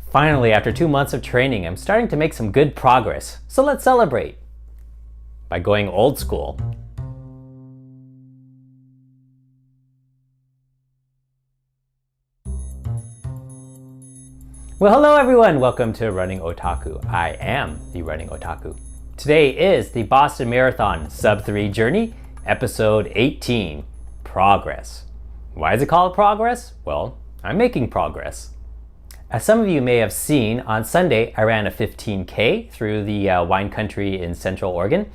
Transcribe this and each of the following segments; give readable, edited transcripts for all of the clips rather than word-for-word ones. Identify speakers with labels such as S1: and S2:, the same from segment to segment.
S1: Finally, after 2 months of training, I'm starting to make some good progress. So let's celebrate by going old school. Well, hello everyone. Welcome to Running Otaku. I am the Running Otaku. Today is the Boston Marathon SUB-3 Journey, episode 18, Progress. Why is it called Progress? Well, I'm making progress. As some of you may have seen, on Sunday I ran a 15K through the wine country in Central Oregon.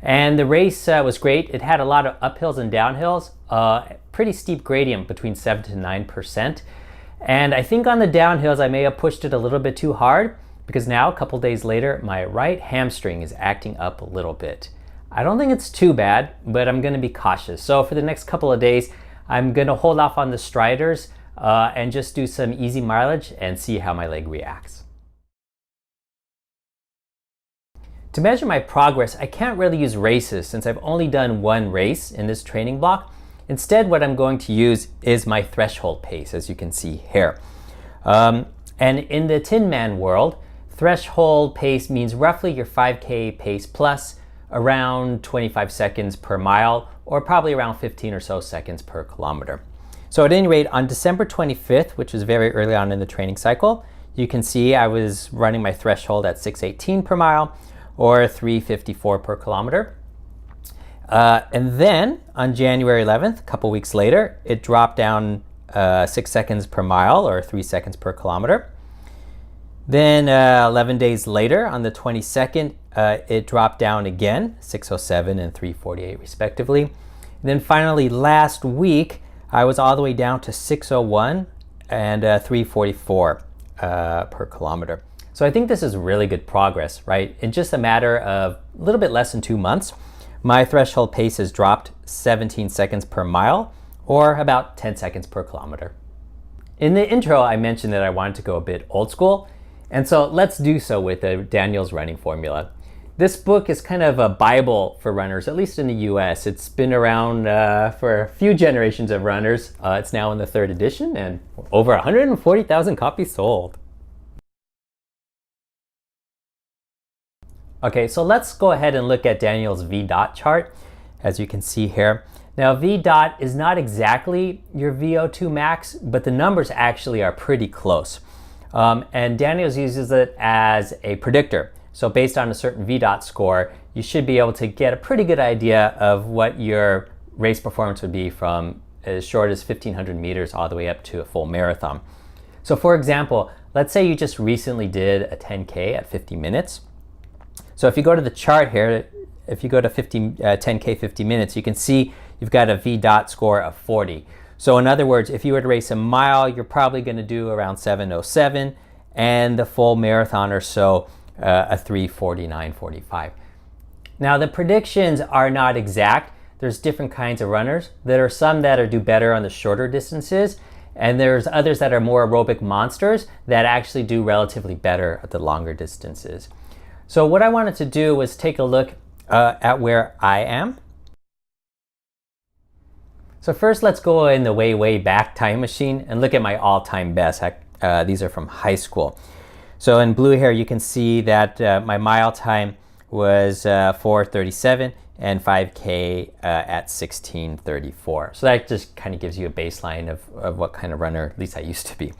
S1: And the race was great. It had a lot of uphills and downhills, pretty steep gradient between 7 to 9%. And I think on the downhills I may have pushed it a little bit too hard because now, a couple days later, my right hamstring is acting up a little bit. I don't think it's too bad, but I'm going to be cautious. So for the next couple of days, I'm going to hold off on the striders and just do some easy mileage and see how my leg reacts. To measure my progress, I can't really use races since I've only done one race in this training block. Instead, what I'm going to use is my threshold pace, as you can see here. And in the Tin Man world, threshold pace means roughly your 5K pace plus around 25 seconds per mile, or probably around 15 or so seconds per kilometer. So at any rate, on December 25th, which was very early on in the training cycle, you can see I was running my threshold at 6:18 per mile, or 3:54 per kilometer. And then on January 11th, a couple weeks later, it dropped down 6 seconds per mile or 3 seconds per kilometer. Then 11 days later, on the 22nd, it dropped down again, 6:07 and 3:48 respectively. And then finally last week, I was all the way down to 6:01 and 3:44 per kilometer. So I think this is really good progress, right? In just a matter of a little bit less than 2 months, my threshold pace has dropped 17 seconds per mile, or about 10 seconds per kilometer. In the intro, I mentioned that I wanted to go a bit old school, and so let's do so with the Daniels running formula. This book is kind of a Bible for runners, at least in the US. It's been around for a few generations of runners. It's now in the 3rd edition and over 140,000 copies sold. Okay, so let's go ahead and look at Daniels VDOT chart, as you can see here. Now, VDOT is not exactly your VO2 max, but the numbers actually are pretty close. And Daniels uses it as a predictor. So based on a certain VDOT score, you should be able to get a pretty good idea of what your race performance would be from as short as 1,500 meters all the way up to a full marathon. So for example, let's say you just recently did a 10K at 50 minutes. So if you go to the chart here, if you go to 10K 50 minutes, you can see you've got a VDOT score of 40. So in other words, if you were to race a mile, you're probably going to do around 7:07, and the full marathon or so, a 3:49:45. Now the predictions are not exact. There's different kinds of runners. There are some that do better on the shorter distances, and there's others that are more aerobic monsters that actually do relatively better at the longer distances. So what I wanted to do was take a look at where I am. So first, let's go in the way back time machine and look at my all-time best. These are from high school. So in blue here, you can see that my mile time was 4:37 and 5K at 16:34. So that just kind of gives you a baseline of what kind of runner, at least I used to be.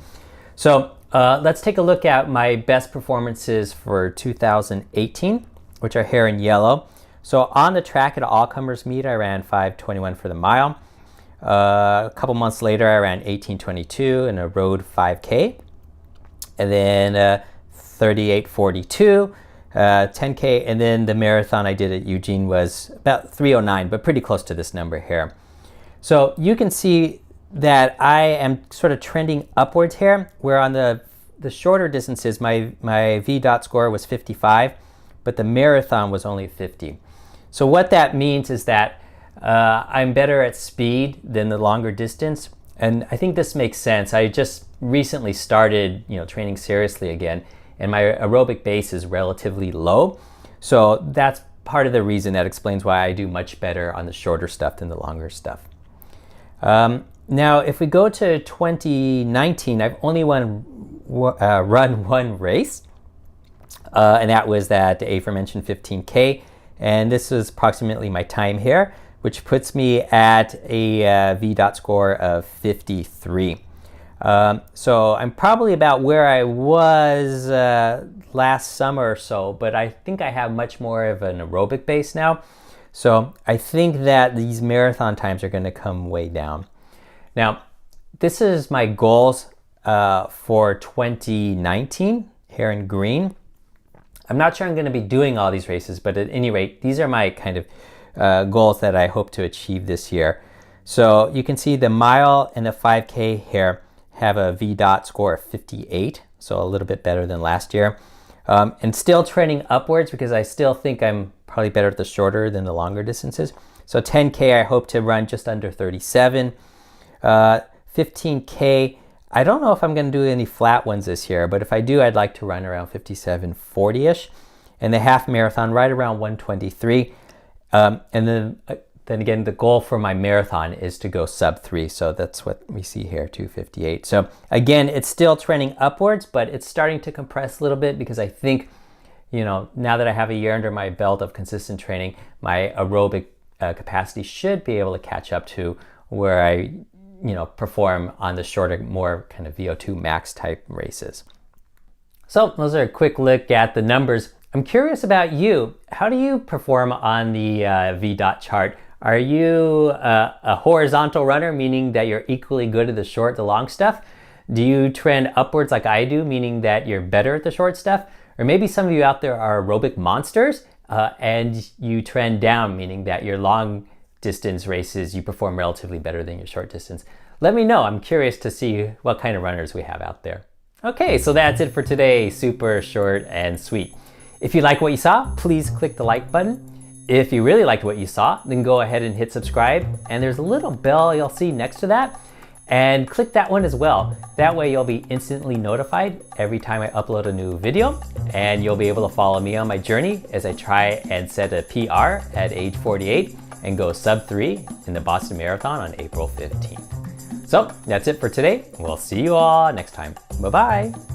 S1: So let's take a look at my best performances for 2018, which are here in yellow. So on the track at all-comers meet, I ran 5:21 for the mile. A couple months later, I ran 18:22 in a road 5K. And then 38:42, 10K. And then the marathon I did at Eugene was about 3:09, but pretty close to this number here. So you can see that I am sort of trending upwards here, where on the shorter distances, my VDOT score was 55, but the marathon was only 50. So what that means is that I'm better at speed than the longer distance. And I think this makes sense. I just recently started, training seriously again, and my aerobic base is relatively low. So that's part of the reason that explains why I do much better on the shorter stuff than the longer stuff. Now, if we go to 2019, I've only run one race, and that was that aforementioned 15K. And this is approximately my time here, which puts me at a VDOT score of 53. So I'm probably about where I was last summer or so, but I think I have much more of an aerobic base now. So I think that these marathon times are going to come way down. Now, this is my goals for 2019 here in green. I'm not sure I'm going to be doing all these races, but at any rate, these are my kind of goals that I hope to achieve this year. So you can see the mile and the 5K here have a VDOT score of 58, so a little bit better than last year. And still trending upwards because I still think I'm probably better at the shorter than the longer distances. So 10K, I hope to run just under 37. 15K, I don't know if I'm going to do any flat ones this year, but if I do, I'd like to run around 57:40-ish. And the half marathon right around 123. And then again, the goal for my marathon is to go sub-3. So that's what we see here, 2:58. So again, it's still trending upwards, but it's starting to compress a little bit because I think, you know, now that I have a year under my belt of consistent training, my aerobic capacity should be able to catch up to where I, you know, perform on the shorter, more kind of VO2 max type races. So those are a quick look at the numbers. I'm curious about you. How do you perform on the VDOT chart? Are you a horizontal runner, meaning that you're equally good at the short, the long stuff? Do you trend upwards like I do, meaning that you're better at the short stuff? Or maybe some of you out there are aerobic monsters and you trend down, meaning that your long distance races, you perform relatively better than your short distance. Let me know. I'm curious to see what kind of runners we have out there. Okay, so that's it for today. Super short and sweet. If you like what you saw, please click the like button. If you really liked what you saw, then go ahead and hit subscribe. And there's a little bell you'll see next to that. And click that one as well. That way you'll be instantly notified every time I upload a new video. And you'll be able to follow me on my journey as I try and set a PR at age 48 and go sub-3 in the Boston Marathon on April 15th. So that's it for today. We'll see you all next time. Bye-bye.